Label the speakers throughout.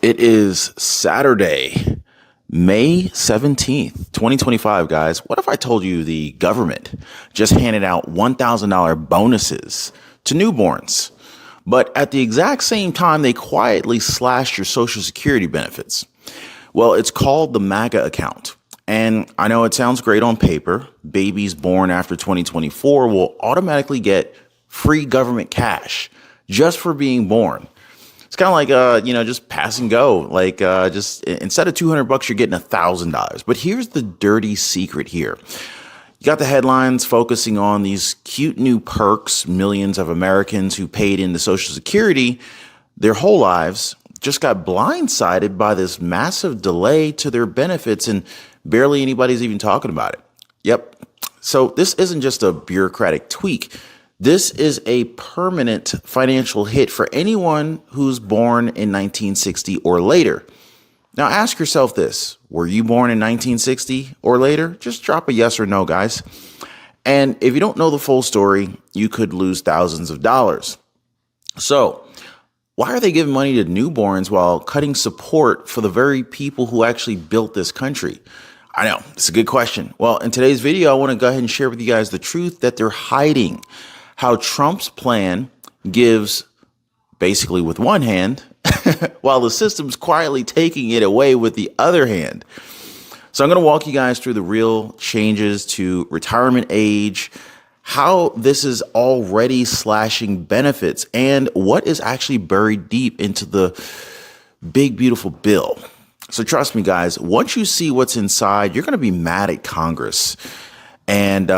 Speaker 1: It is Saturday, May 17th, 2025, guys. What if I told you the government just handed out $1,000 bonuses to newborns, but at the exact same time, they quietly slashed your Social Security benefits? Well, it's called the MAGA account. And I know it sounds great on paper. Babies born after 2024 will automatically get free government cash just for being born. It's kind of like, just pass and go. Like, just instead of $200, you're getting $1,000. But here's the dirty secret here. You got the headlines focusing on these cute new perks. Millions of Americans who paid into Social Security their whole lives just got blindsided by this massive delay to their benefits, and barely anybody's even talking about it. Yep. So this isn't just a bureaucratic tweak. This is a permanent financial hit for anyone who's born in 1960 or later. Now ask yourself this: were you born in 1960 or later? Just drop a yes or no, guys. And if you don't know the full story, you could lose thousands of dollars. So why are they giving money to newborns while cutting support for the very people who actually built this country? I know, it's a good question. Well, in today's video, I want to go ahead and share with you guys the truth that they're hiding. How Trump's plan gives basically with one hand, while the system's quietly taking it away with the other hand. So I'm going to walk you guys through the real changes to retirement age, how this is already slashing benefits, and what is actually buried deep into the big, beautiful bill. So trust me, guys, once you see what's inside, you're going to be mad at Congress. And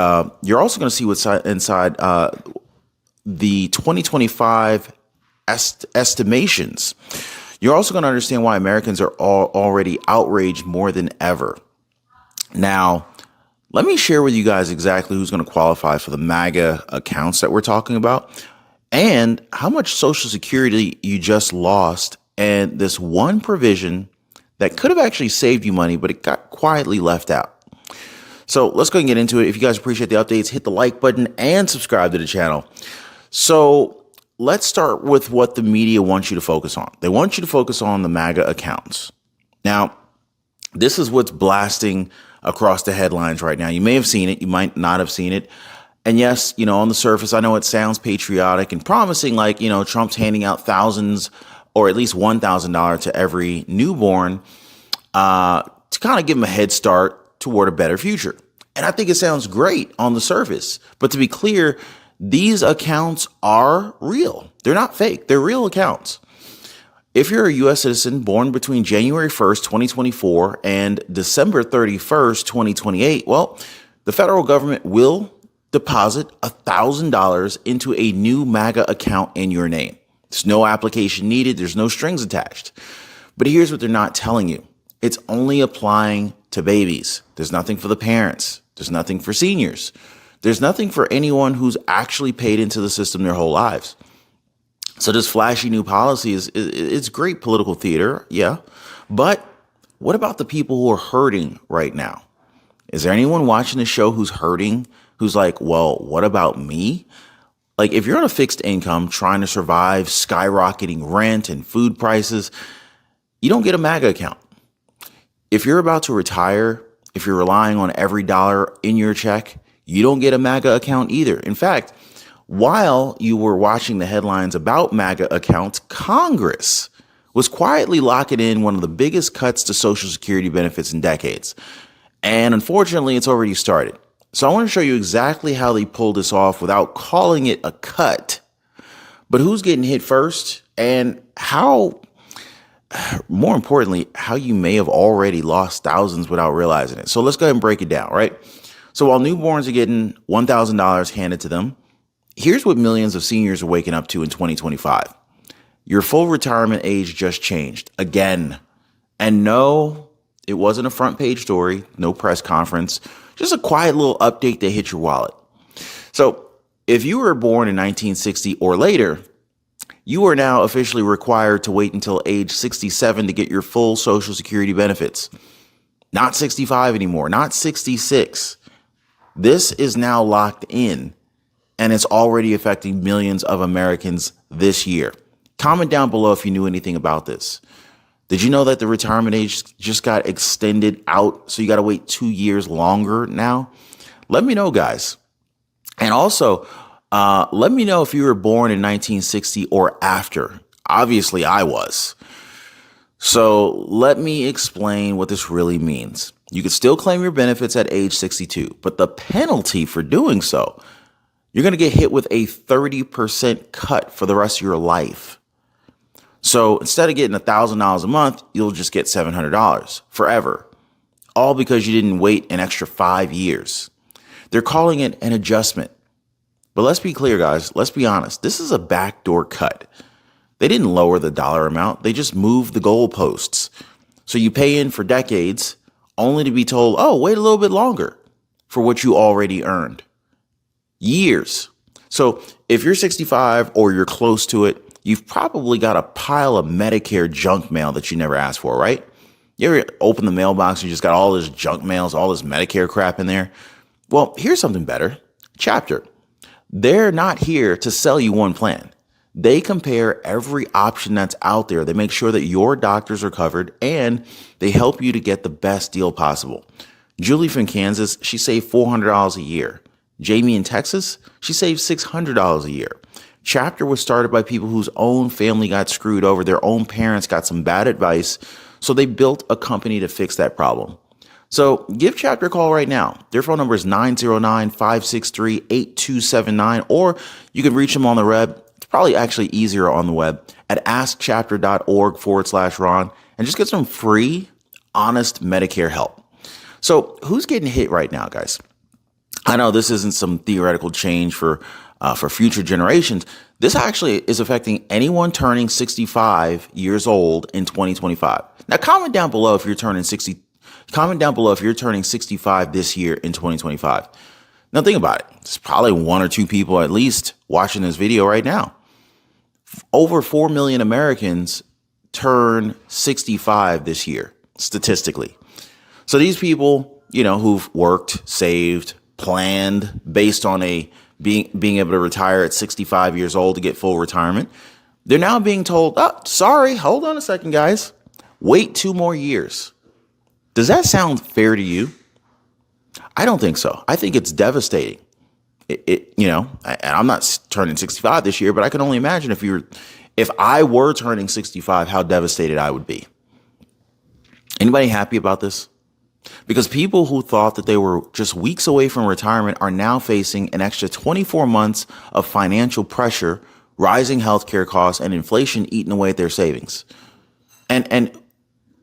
Speaker 1: you're also going to see what's inside the 2025 estimations. You're also going to understand why Americans are already outraged more than ever. Now, let me share with you guys exactly who's going to qualify for the MAGA accounts that we're talking about, and how much Social Security you just lost, and this one provision that could have actually saved you money, but it got quietly left out. So let's go and get into it. If you guys appreciate the updates, hit the like button and subscribe to the channel. So let's start with what the media wants you to focus on. They want you to focus on the MAGA accounts. Now, this is what's blasting across the headlines right now. You may have seen it. You might not have seen it. And yes, on the surface, I know it sounds patriotic and promising, like, Trump's handing out thousands or at least $1,000 to every newborn to kind of give them a head start toward a better future. And I think it sounds great on the surface. But to be clear, these accounts are real. They're not fake. They're real accounts. If you're a U.S. citizen born between January 1st, 2024 and December 31st, 2028, well, the federal government will deposit $1,000 into a new MAGA account in your name. There's no application needed. There's no strings attached. But here's what they're not telling you. It's only applying to babies. There's nothing for the parents. There's nothing for seniors. There's nothing for anyone who's actually paid into the system their whole lives. So this flashy new policy it's great political theater, yeah. But what about the people who are hurting right now? Is there anyone watching the show who's hurting, who's like, well, what about me? Like, if you're on a fixed income trying to survive skyrocketing rent and food prices, you don't get a MAGA account. If you're about to retire, if you're relying on every dollar in your check, you don't get a MAGA account either. In fact, while you were watching the headlines about MAGA accounts, Congress was quietly locking in one of the biggest cuts to Social Security benefits in decades. And unfortunately, it's already started. So I want to show you exactly how they pulled this off without calling it a cut. But who's getting hit first, and how, more importantly, how you may have already lost thousands without realizing it. So let's go ahead and break it down, right? So while newborns are getting $1,000 handed to them, here's what millions of seniors are waking up to in 2025. Your full retirement age just changed again. And no, it wasn't a front page story, no press conference, just a quiet little update that hit your wallet. So if you were born in 1960 or later, you are now officially required to wait until age 67 to get your full Social Security benefits. Not 65 anymore, not 66. This is now locked in, and it's already affecting millions of Americans this year. Comment down below if you knew anything about this. Did you know that the retirement age just got extended out? So you got to wait 2 years longer now? Let me know, guys. And also, let me know if you were born in 1960 or after. Obviously, I was. So let me explain what this really means. You can still claim your benefits at age 62, but the penalty for doing so, you're going to get hit with a 30% cut for the rest of your life. So instead of getting $1,000 a month, you'll just get $700 forever, all because you didn't wait an extra 5 years. They're calling it an adjustment. But let's be clear, guys. Let's be honest. This is a backdoor cut. They didn't lower the dollar amount. They just moved the goalposts. So you pay in for decades only to be told, oh, wait a little bit longer for what you already earned. Years. So if you're 65 or you're close to it, you've probably got a pile of Medicare junk mail that you never asked for, right? You ever open the mailbox and you just got all this junk mails, all this Medicare crap in there? Well, here's something better. Chapter. They're not here to sell you one plan. They compare every option that's out there. They make sure that your doctors are covered and they help you to get the best deal possible. Julie from Kansas, she saved $400 a year. Jamie in Texas, she saved $600 a year. Chapter was started by people whose own family got screwed over. Their own parents got some bad advice. So they built a company to fix that problem. So give Chapter a call right now. Their phone number is 909-563-8279, or you can reach them on the web. It's probably actually easier on the web at askchapter.org/Ron, and just get some free, honest Medicare help. So who's getting hit right now, guys? I know this isn't some theoretical change for future generations. This actually is affecting anyone turning 65 years old in 2025. Now, comment down below if you're turning 65 this year in 2025. Now, think about it. There's probably 1 or 2 people at least watching this video right now. Over 4 million Americans turn 65 this year, statistically. So these people, who've worked, saved, planned based on being able to retire at 65 years old to get full retirement, they're now being told, oh, sorry, hold on a second, guys. Wait 2 more years. Does that sound fair to you? I don't think so. I think it's devastating. And I'm not turning 65 this year, but I can only imagine if I were turning 65, how devastated I would be. Anybody happy about this? Because people who thought that they were just weeks away from retirement are now facing an extra 24 months of financial pressure, rising healthcare costs, and inflation eating away at their savings. And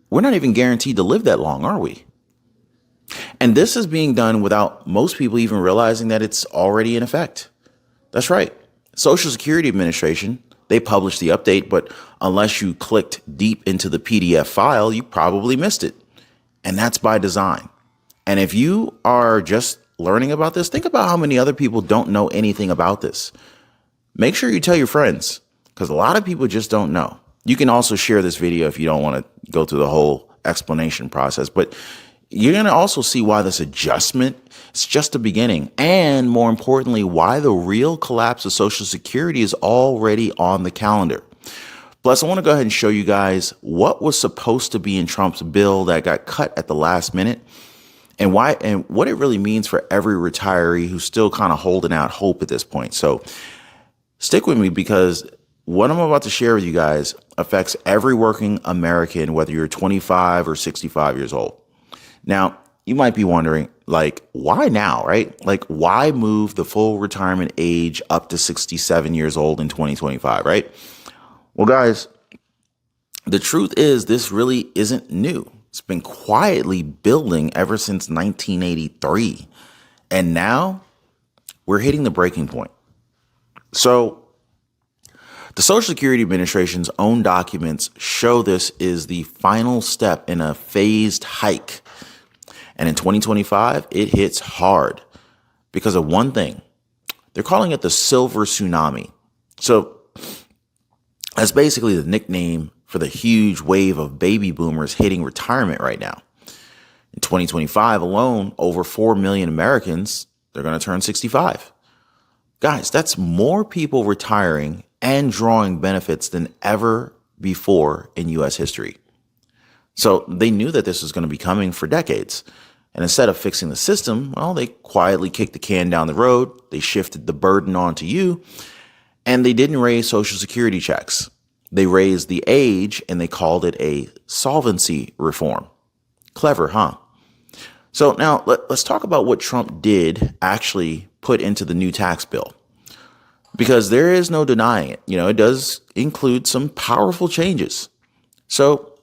Speaker 1: we're not even guaranteed to live that long, are we? And this is being done without most people even realizing that it's already in effect. That's right. Social Security Administration, they published the update, but unless you clicked deep into the PDF file, you probably missed it. And that's by design. And if you are just learning about this, think about how many other people don't know anything about this. Make sure you tell your friends, because a lot of people just don't know. You can also share this video if you don't want to go through the whole explanation process, but you're going to also see why this adjustment is just the beginning. And more importantly, why the real collapse of Social Security is already on the calendar. Plus, I want to go ahead and show you guys what was supposed to be in Trump's bill that got cut at the last minute, and why, and what it really means for every retiree who's still kind of holding out hope at this point. So stick with me, because what I'm about to share with you guys affects every working American, whether you're 25 or 65 years old. Now, you might be wondering, why now, right? Why move the full retirement age up to 67 years old in 2025, right? Well, guys, the truth is this really isn't new. It's been quietly building ever since 1983. And now we're hitting the breaking point. So the Social Security Administration's own documents show this is the final step in a phased hike. And in 2025, it hits hard because of one thing. They're calling it the silver tsunami. So that's basically the nickname for the huge wave of baby boomers hitting retirement right now. In 2025 alone, over 4 million Americans, they're going to turn 65. Guys, that's more people retiring and drawing benefits than ever before in U.S. history. So they knew that this was going to be coming for decades. And instead of fixing the system, well, they quietly kicked the can down the road. They shifted the burden onto you, and they didn't raise Social Security checks. They raised the age, and they called it a solvency reform. Clever, huh? So now let's talk about what Trump did actually put into the new tax bill, because there is no denying it. It does include some powerful changes. So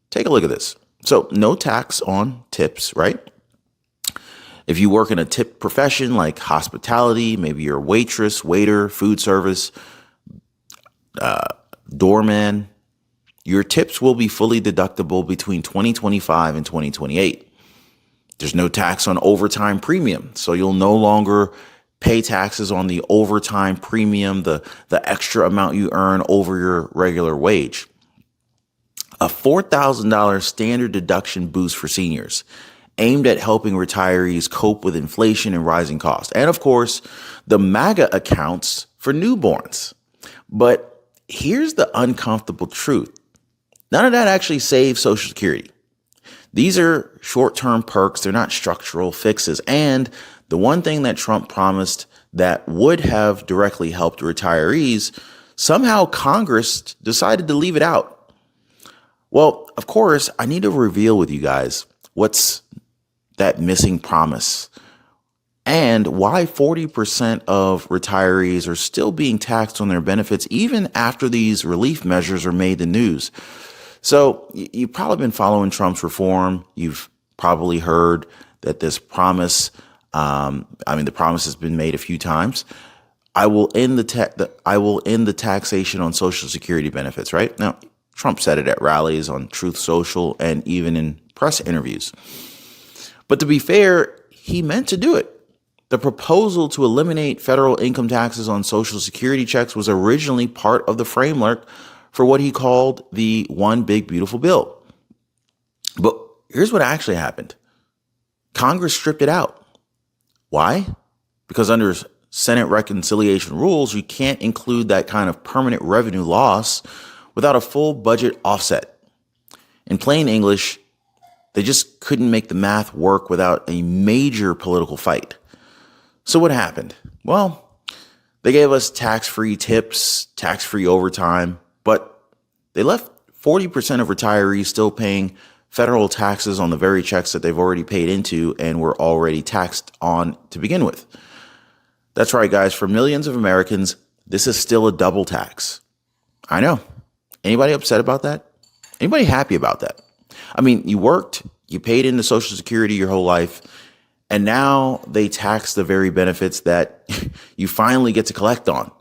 Speaker 1: take a look at this. So no tax on tips, right? If you work in a tip profession like hospitality, maybe you're a waitress, waiter, food service, doorman, your tips will be fully deductible between 2025 and 2028. There's no tax on overtime premium. So you'll no longer pay taxes on the overtime premium, the extra amount you earn over your regular wage. A $4,000 standard deduction boost for seniors, aimed at helping retirees cope with inflation and rising costs. And of course, the MAGA accounts for newborns. But here's the uncomfortable truth. None of that actually saves Social Security. These are short-term perks. They're not structural fixes. And the one thing that Trump promised that would have directly helped retirees, somehow Congress decided to leave it out. Well, of course, I need to reveal with you guys what's that missing promise and why 40% of retirees are still being taxed on their benefits even after these relief measures are made the news. So you've probably been following Trump's reform. You've probably heard that this promise, the promise has been made a few times. I will end the taxation on Social Security benefits, right? Now, Trump said it at rallies, on Truth Social, and even in press interviews. But to be fair, he meant to do it. The proposal to eliminate federal income taxes on Social Security checks was originally part of the framework for what he called the One Big Beautiful Bill. But here's what actually happened. Congress stripped it out. Why? Because under Senate reconciliation rules, you can't include that kind of permanent revenue loss without a full budget offset. In plain English, they just couldn't make the math work without a major political fight. So what happened? Well, they gave us tax-free tips, tax-free overtime, but they left 40% of retirees still paying federal taxes on the very checks that they've already paid into and were already taxed on to begin with. That's right, guys. For millions of Americans, this is still a double tax. I know. Anybody upset about that? Anybody happy about that? I mean, you worked, you paid into Social Security your whole life, and now they tax the very benefits that you finally get to collect on.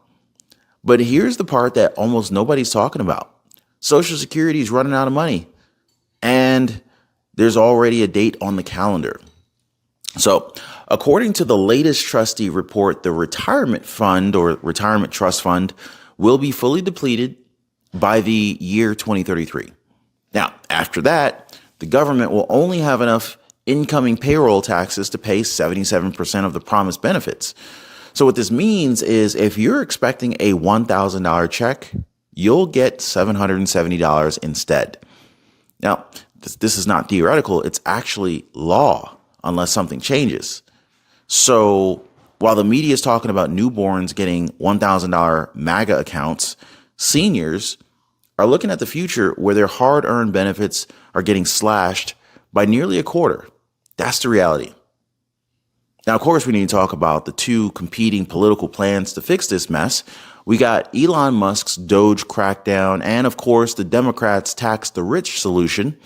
Speaker 1: But here's the part that almost nobody's talking about. Social Security is running out of money, and there's already a date on the calendar. So according to the latest trustee report, the retirement fund or retirement trust fund will be fully depleted by the year 2033. Now, after that, the government will only have enough incoming payroll taxes to pay 77% of the promised benefits. So what this means is if you're expecting a $1,000 check, you'll get $770 instead. Now, this is not theoretical. It's actually law unless something changes. So while the media is talking about newborns getting $1,000 MAGA accounts, seniors are looking at the future where their hard-earned benefits are getting slashed by nearly a quarter. That's the reality. Now, of course, we need to talk about the two competing political plans to fix this mess. We got Elon Musk's Doge crackdown and, of course, the Democrats' tax the rich solution.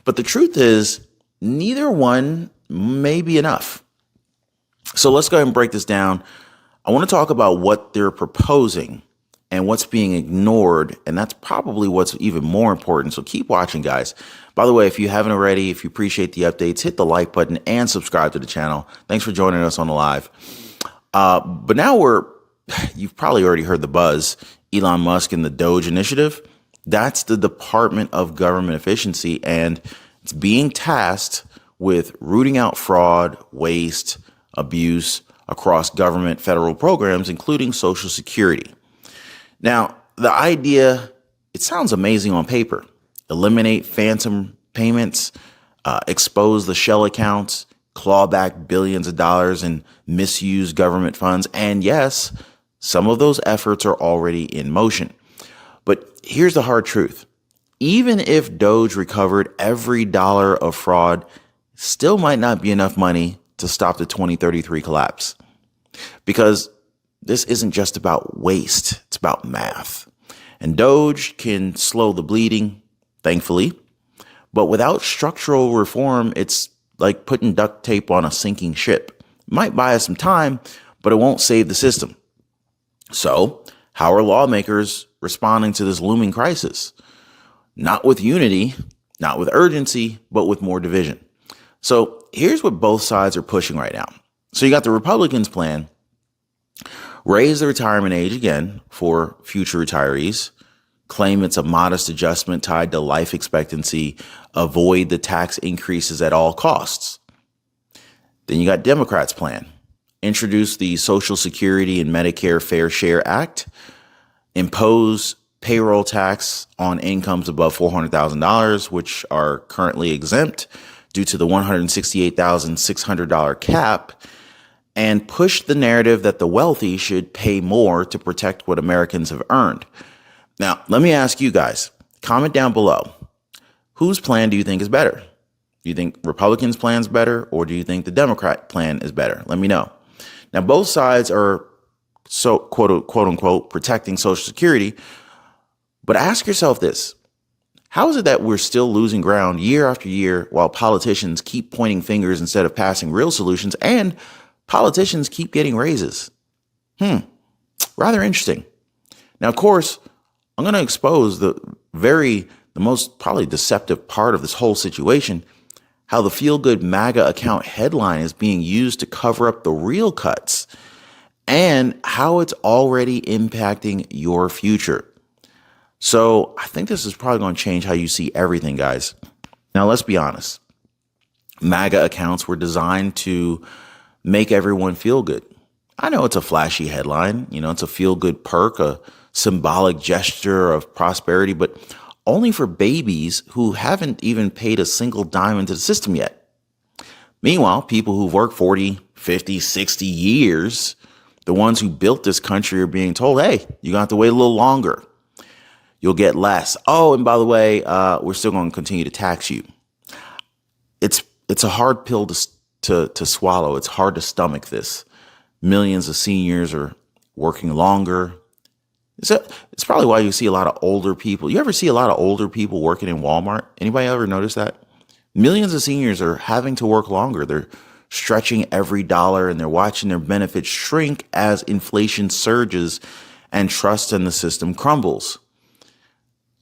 Speaker 1: But the truth is, neither one may be enough. So let's go ahead and break this down. I want to talk about what they're proposing and what's being ignored. And that's probably what's even more important. So keep watching, guys. By the way, if you haven't already, if you appreciate the updates, hit the like button and subscribe to the channel. Thanks for joining us on the live. But now you've probably already heard the buzz, Elon Musk and the Doge initiative. That's the Department of Government Efficiency, and it's being tasked with rooting out fraud, waste, abuse across government federal programs, including Social Security. Now, the idea, it sounds amazing on paper. Eliminate phantom payments, expose the shell accounts, claw back billions of dollars in misused government funds. And yes, some of those efforts are already in motion. But here's the hard truth. Even if Doge recovered every dollar of fraud, still might not be enough money to stop the 2033 collapse. Because this isn't just about waste, it's about math. And Doge can slow the bleeding, thankfully. But without structural reform, it's like putting duct tape on a sinking ship. It might buy us some time, but it won't save the system. So, how are lawmakers responding to this looming crisis? Not with unity, not with urgency, but with more division. So here's what both sides are pushing right now. So you got the Republicans' plan, raise the retirement age again for future retirees, claim it's a modest adjustment tied to life expectancy, avoid the tax increases at all costs. Then you got Democrats' plan, introduce the Social Security and Medicare Fair Share Act, impose payroll tax on incomes above $400,000, which are currently exempt due to the $168,600 cap, and push the narrative that the wealthy should pay more to protect what Americans have earned. Now, let me ask you guys, comment down below. Whose plan do you think is better? Do you think Republicans' plan is better, or do you think the Democrat plan is better? Let me know. Now, both sides are so quote unquote protecting Social Security. But ask yourself this. How is it that we're still losing ground year after year while politicians keep pointing fingers instead of passing real solutions, and politicians keep getting raises? Rather interesting. Now, of course, I'm going to expose the most probably deceptive part of this whole situation, how the feel-good MAGA account headline is being used to cover up the real cuts, and how it's already impacting your future. So I think this is probably going to change how you see everything, guys. Now, let's be honest. MAGA accounts were designed to make everyone feel good. I know it's a flashy headline. It's a feel-good perk, a symbolic gesture of prosperity, but only for babies who haven't even paid a single dime into the system yet. Meanwhile, people who've worked 40, 50, 60 years, the ones who built this country, are being told, hey, you're going to have to wait a little longer. You'll get less. Oh, and by the way, we're still going to continue to tax you. It's a hard pill to swallow. It's hard to stomach this. Millions of seniors are working longer. It's probably why you see a lot of older people. You ever see a lot of older people working in Walmart? Anybody ever notice that? Millions of seniors are having to work longer. They're stretching every dollar, and they're watching their benefits shrink as inflation surges and trust in the system crumbles.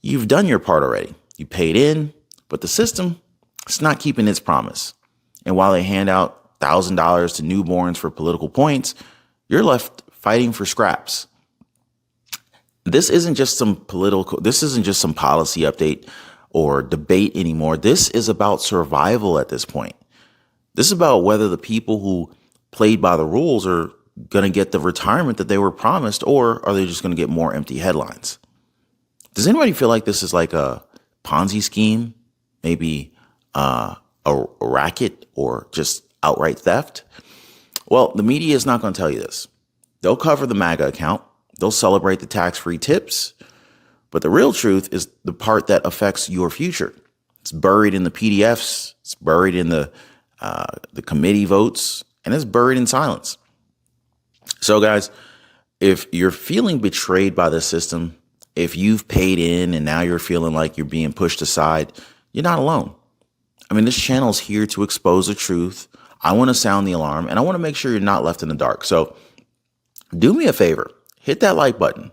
Speaker 1: You've done your part already. You paid in, but the system, it's not keeping its promise. And while they hand out $1,000 to newborns for political points, you're left fighting for scraps. This isn't just some policy update or debate anymore. This is about survival at this point. This is about whether the people who played by the rules are going to get the retirement that they were promised, or are they just going to get more empty headlines? Does anybody feel like this is like a Ponzi scheme, maybe a racket, or just outright theft? Well, the media is not going to tell you this. They'll cover the MAGA account. They'll celebrate the tax-free tips. But the real truth is the part that affects your future. It's buried in the PDFs. It's buried in the committee votes, and it's buried in silence. So, guys, if you're feeling betrayed by the system, if you've paid in and now you're feeling like you're being pushed aside, you're not alone. I mean, this channel is here to expose the truth. I want to sound the alarm, and I want to make sure you're not left in the dark. So do me a favor, hit that like button,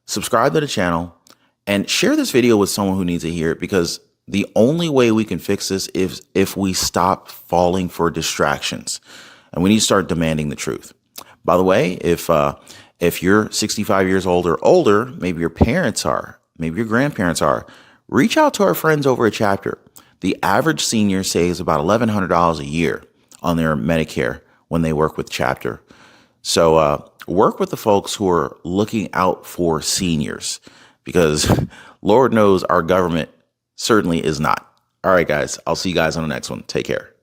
Speaker 1: subscribe to the channel, and share this video with someone who needs to hear it, because the only way we can fix this is if we stop falling for distractions, and we need to start demanding the truth. By the way, if you're 65 years old or older, maybe your parents are, maybe your grandparents are, reach out to our friends over at Chapter. The average senior saves about $1,100 a year on their Medicare when they work with Chapter. So work with the folks who are looking out for seniors, because Lord knows our government certainly is not. All right, guys. I'll see you guys on the next one. Take care.